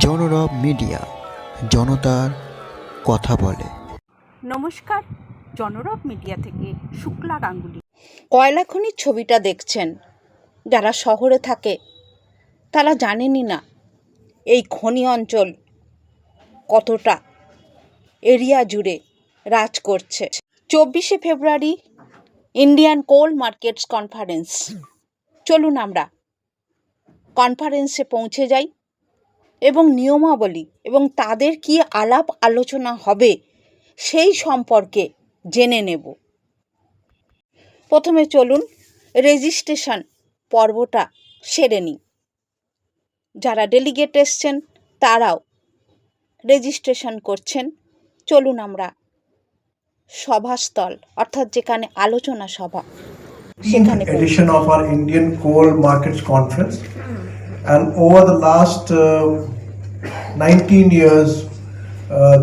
জনরব media, জনতার কথা বলে। নমস্কার, জনরব মিডিয়া থেকে শুক্লা গাঙ্গুলি। কয়লা খনির ছবিটা দেখছেন। যারা শহরে থাকে তারা জানেনই না এই খনি অঞ্চল কতটা এরিয়া জুড়ে রাজ করছে। 24শে ফেব্রুয়ারি ইন্ডিয়ান কোল মার্কেটস কনফারেন্স। চলুন আমরা কনফারেন্সে পৌঁছে যাই এবং নিয়মাবলী এবং তাদের কি আলাপ আলোচনা হবে সেই সম্পর্কে জেনে নেব। প্রথমে চলুন রেজিস্ট্রেশন পর্বটা সেরে নিই। যারা ডেলিগেট এসছেন তারাও রেজিস্ট্রেশন করছেন। চলুন আমরা সভাস্থল অর্থাৎ যেখানে আলোচনা সভা সেখানে edition of our Indian Coal Markets Conference, and over the last 19 years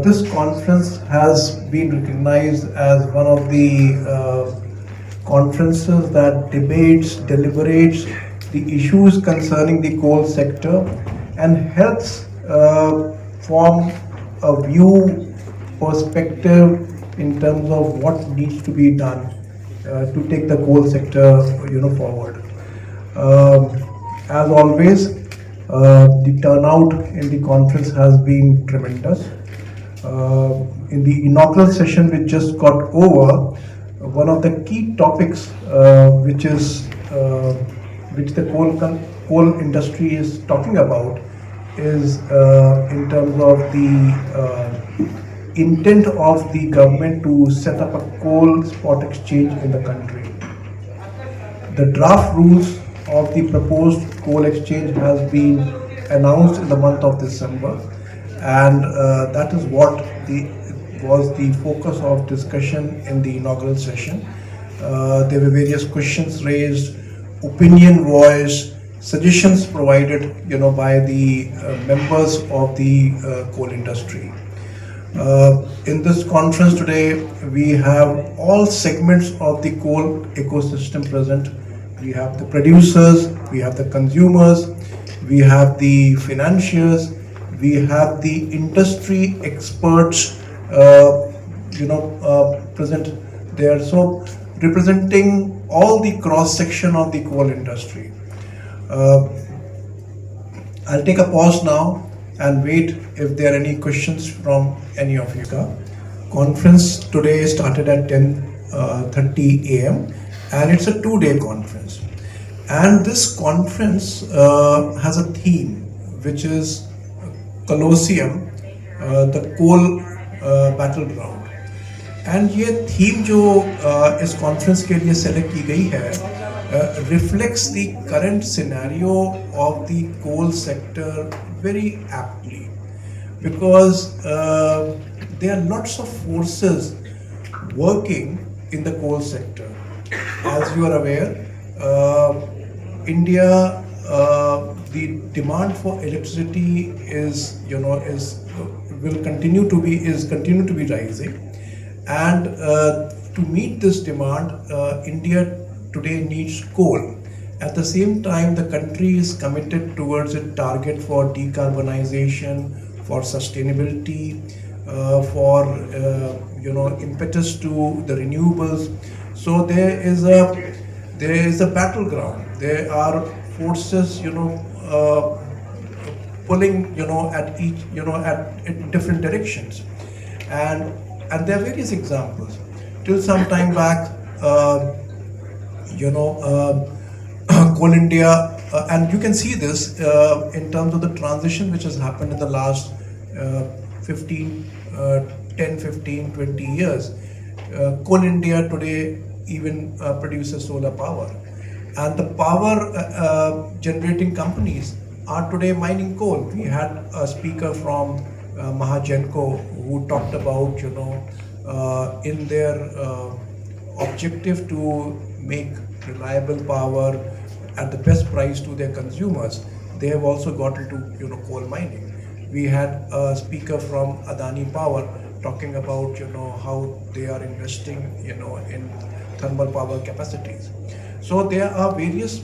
this conference has been recognized as one of the conferences that debates, deliberates the issues concerning the coal sector and helps form a view perspective in terms of what needs to be done to take the coal sector forward. As always, the turnout in the conference has been tremendous. In the inaugural session which just got over, one of the key topics which the coal industry is talking about is in terms of the intent of the government to set up a coal spot exchange in the country. The draft rules of the proposed coal exchange has been announced in the month of December, and that is what was the focus of discussion in the inaugural session. There were various questions raised, opinion voiced, suggestions provided by the members of the coal industry. In this conference today, we have all segments of the coal ecosystem present. We have the producers, we have the consumers, we have the financiers, we have the industry experts present there. So representing all the cross section of the coal industry. I'll take a pause now and wait if there are any questions from any of you. Conference today started at 10:30 a.m. and it's a 2-day conference. And this conference has a theme which is COALosseum, the Coal Battleground. And ये theme जो इस conference के लिए select की गई है reflects the current scenario of the coal sector very aptly, because there are lots of forces working in the coal sector. As you are aware, India, the demand for electricity is continue to be rising, and to meet this demand, India today needs coal. At the same time, the country is committed towards a target for decarbonization, for sustainability, for impetus to the renewables. So there is a battleground. There are forces pulling at each at different directions, and there are various examples. Till some time back, Coal India, and you can see this in terms of the transition which has happened in the last 20 years. Coal India today even produces solar power, and the power generating companies are today mining coal. We had a speaker from Mahagenco who talked about in their objective to make reliable power at the best price to their consumers, they have also got into coal mining. We had a speaker from Adani Power talking about how they are investing in thermal power capacities. So there are various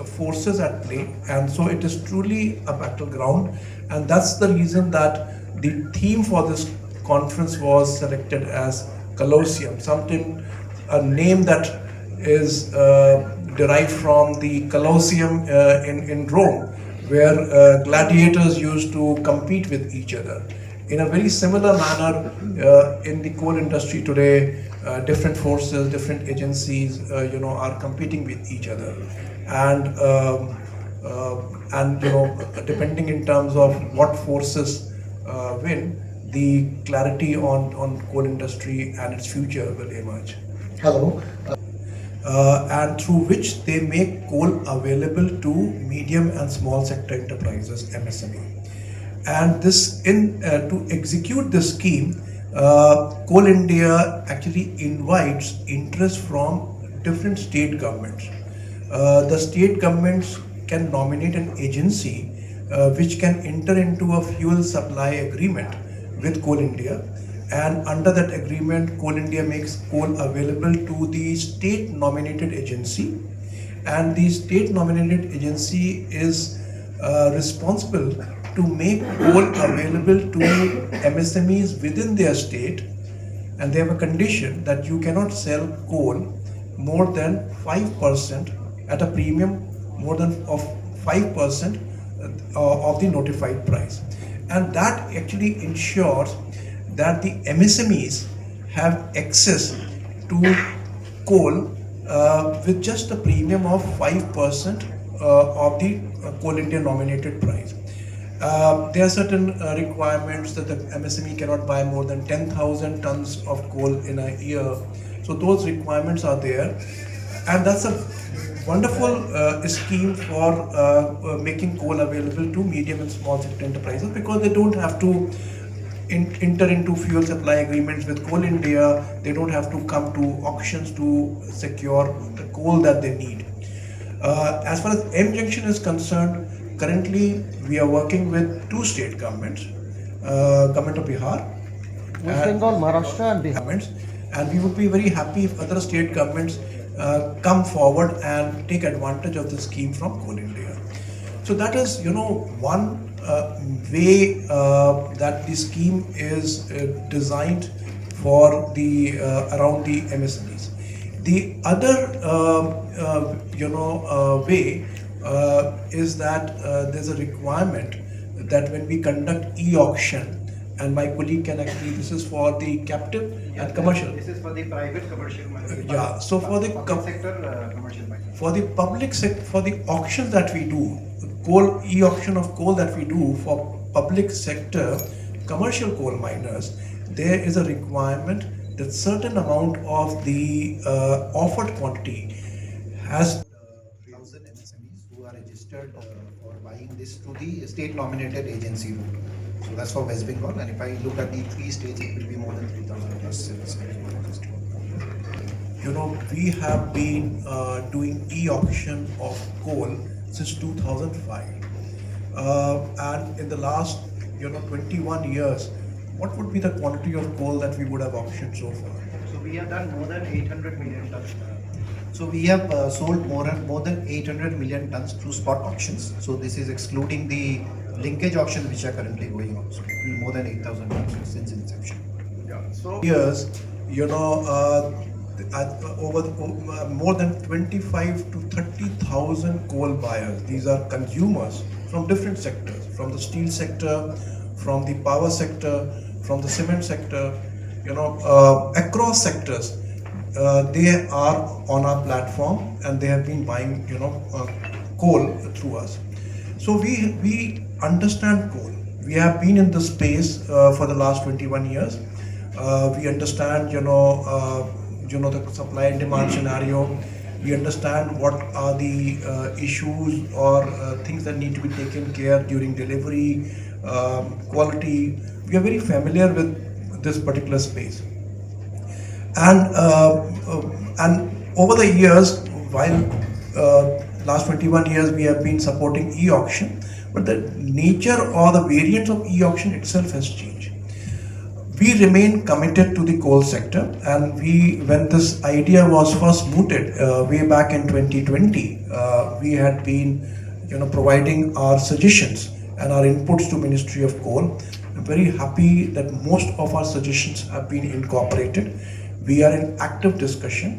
forces at play, and so it is truly a battleground, and that's the reason that the theme for this conference was selected as COALosseum, something, a name that is derived from the Colosseum in Rome, where gladiators used to compete with each other. In a very similar manner, in the coal industry today, different forces, different agencies, are competing with each other, and depending in terms of what forces win, the clarity on coal industry and its future will emerge. Hello. And through which they make coal available to medium and small sector enterprises, MSME. And this to execute this scheme, Coal India actually invites interest from different state governments. The state governments can nominate an agency which can enter into a fuel supply agreement with Coal India, and under that agreement, Coal India makes coal available to the state nominated agency, and the state nominated agency is responsible to make coal available to MSMEs within their state, and they have a condition that you cannot sell coal more than 5% at a premium more than of 5% of the notified price, and that actually ensures that the MSMEs have access to coal with just a premium of 5% of the Coal India nominated price. There are certain requirements that the MSME cannot buy more than 10,000 tons of coal in a year. So those requirements are there, and that's a wonderful scheme for making coal available to medium and small sector enterprises, because they don't have to enter into fuel supply agreements with Coal India. They don't have to come to auctions to secure the coal that they need. As far as mjunction is concerned, currently we are working with two state governments, government of Bihar, West Bengal, Maharashtra and Bihar. governments, and we would be very happy if other state governments come forward and take advantage of the scheme from Coal India. So that is, one way that the scheme is designed for the around the MSMEs. The other way is that there's a requirement that when we conduct e-auction, and my colleague can actually, this is for the captive and commercial. This is for the private commercial market. Yeah, so for the public sector commercial market. For the public sector, for the auctions that we do, coal e-auction of coal that we do for public sector commercial coal miners, there is a requirement that certain amount of the offered quantity has 1,000 MSMEs who are registered for buying this through the state nominated agency route. So that's for West Bengal, and if I look at the three states, it will be more than 3,000 plus MSMEs. We have been doing e-auction of coal since 2005, and in the last 21 years, what would be the quantity of coal that we would have auctioned so far? So we have done more than 800 million tons. So we have sold more than 800 million tons through spot auctions. So this is excluding the linkage auctions which are currently going on. So it will be more than 8,000 tons since inception. Yeah. So years, more than 25 to 30,000 coal buyers. These are consumers from different sectors, from the steel sector, from the power sector, from the cement sector, across sectors. They are on our platform and they have been buying, coal through us. So we understand coal. We have been in this space for the last 21 years. We understand, the supply and demand scenario. We understand what are the issues or things that need to be taken care during delivery, quality. We are very familiar with this particular space. And over the years, while last 21 years we have been supporting e-auction, but the nature or the variance of e-auction itself has changed. We remain committed to the coal sector, and when this idea was first mooted way back in 2020, we had been providing our suggestions and our inputs to Ministry of Coal. I'm very happy that most of our suggestions have been incorporated. We are in active discussion,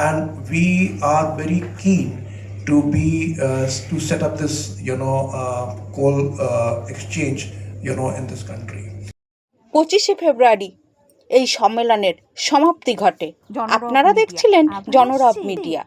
and we are very keen to set up this coal exchange in this country. 25শে ফেব্রুয়ারি এই সম্মেলনের সমাপ্তি ঘটে। জনরব আপনারা media. দেখছিলেন আবার জনরব আসছে। Media.